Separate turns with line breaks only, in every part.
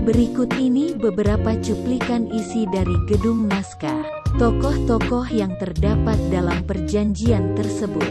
Berikut ini beberapa cuplikan isi dari gedung naskah. Tokoh-tokoh yang terdapat dalam perjanjian tersebut.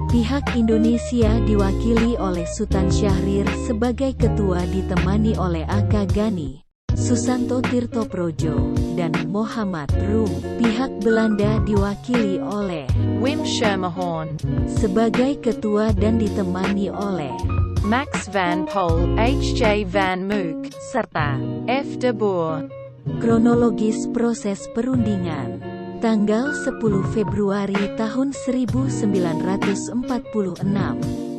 Pihak Indonesia diwakili oleh Sultan Syahrir sebagai ketua ditemani oleh Aka Gani, Susanto Tirtoprojo, dan Muhammad Rum. Pihak Belanda diwakili oleh
Wim Schermerhorn
sebagai ketua dan ditemani oleh
Max van Pol, H.J. van Mook, serta F. de Boer.
Kronologis proses perundingan. Tanggal 10 Februari tahun 1946.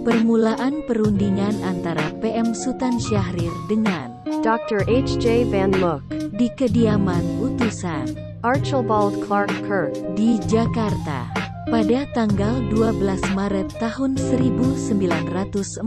Permulaan perundingan antara PM Sultan Syahrir dengan
Dr. H.J. van Mook
di kediaman utusan
Archibald Clark Kirk
di Jakarta. Pada tanggal 12 Maret tahun 1946,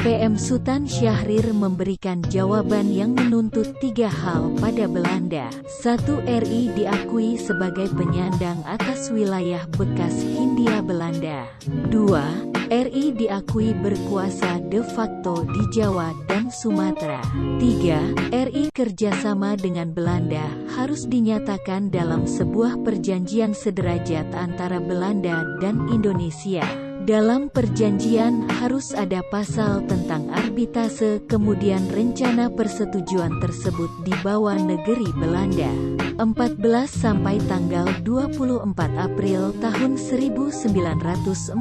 PM Sultan Syahrir memberikan jawaban yang menuntut 3 hal pada Belanda. 1. RI diakui sebagai penyandang atas wilayah bekas Hindia Belanda. 2. RI diakui berkuasa de facto di Jawa dan Sumatera. 3. RI kerjasama dengan Belanda harus dinyatakan dalam sebuah perjanjian sederajat antara Belanda dan Indonesia. Dalam perjanjian harus ada pasal tentang arbitrase, kemudian rencana persetujuan tersebut dibawa negeri Belanda. 14 sampai tanggal 24 April tahun 1946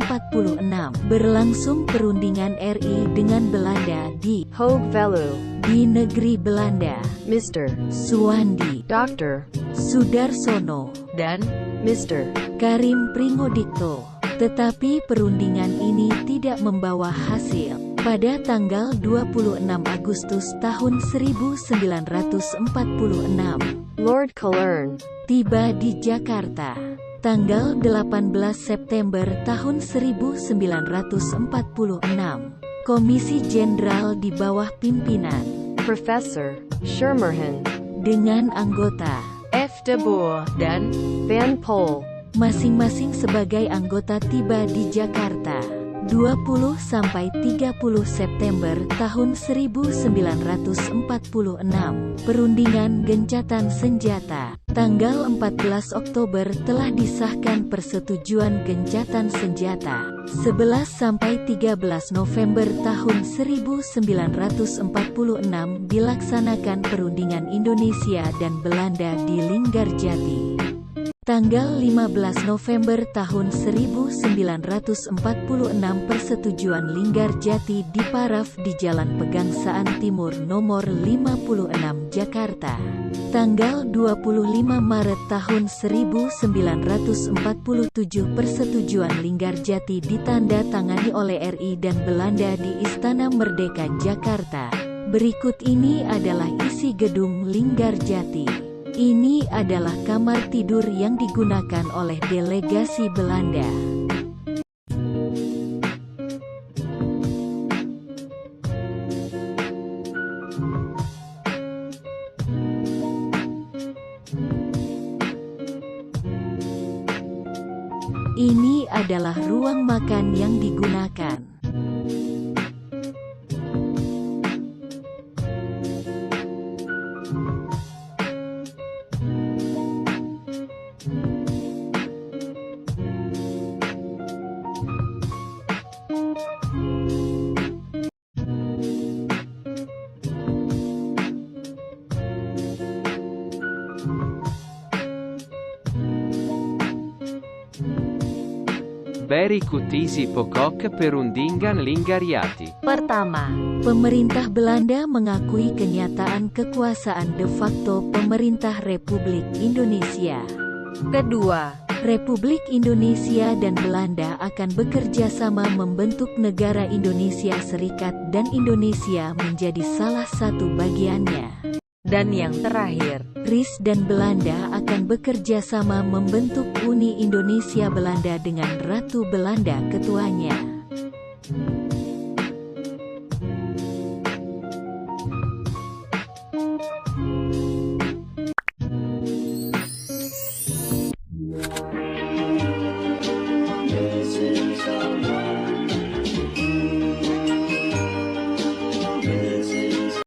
berlangsung perundingan RI dengan Belanda di
Hoog Velu
di negeri Belanda.
Mr.
Suwandi,
Dr.
Sudarsono,
dan
Mr. Karim Pringodikto. Tetapi perundingan ini tidak membawa hasil. Pada tanggal 26 Agustus tahun 1946,
Lord Cullen
tiba di Jakarta. Tanggal 18 September tahun 1946, Komisi Jenderal di bawah pimpinan
Professor Schermerhorn
dengan anggota
F. de Boer dan
Van Pol
masing-masing sebagai anggota tiba di Jakarta. 20 sampai 30 September tahun 1946, perundingan gencatan senjata. Tanggal 14 Oktober telah disahkan persetujuan gencatan senjata. 11 sampai 13 November tahun 1946 dilaksanakan perundingan Indonesia dan Belanda di Linggarjati. Tanggal 15 November tahun 1946 persetujuan Linggarjati diparaf di Jalan Pegangsaan Timur nomor 56 Jakarta. Tanggal 25 Maret tahun 1947 persetujuan Linggarjati ditanda tangani oleh RI dan Belanda di Istana Merdeka Jakarta. Berikut ini adalah isi gedung Linggarjati. Ini adalah kamar tidur yang digunakan oleh delegasi Belanda. Ini adalah ruang makan yang digunakan.
Berikut isi pokok perundingan Linggarjati.
Pertama, pemerintah Belanda mengakui kenyataan kekuasaan de facto pemerintah Republik Indonesia.
kedua,
Republik Indonesia dan Belanda akan bekerja sama membentuk negara Indonesia Serikat dan Indonesia menjadi salah satu bagiannya.
dan yang terakhir,
RIS dan Belanda akan bekerja sama membentuk Uni Indonesia Belanda dengan Ratu Belanda ketuanya.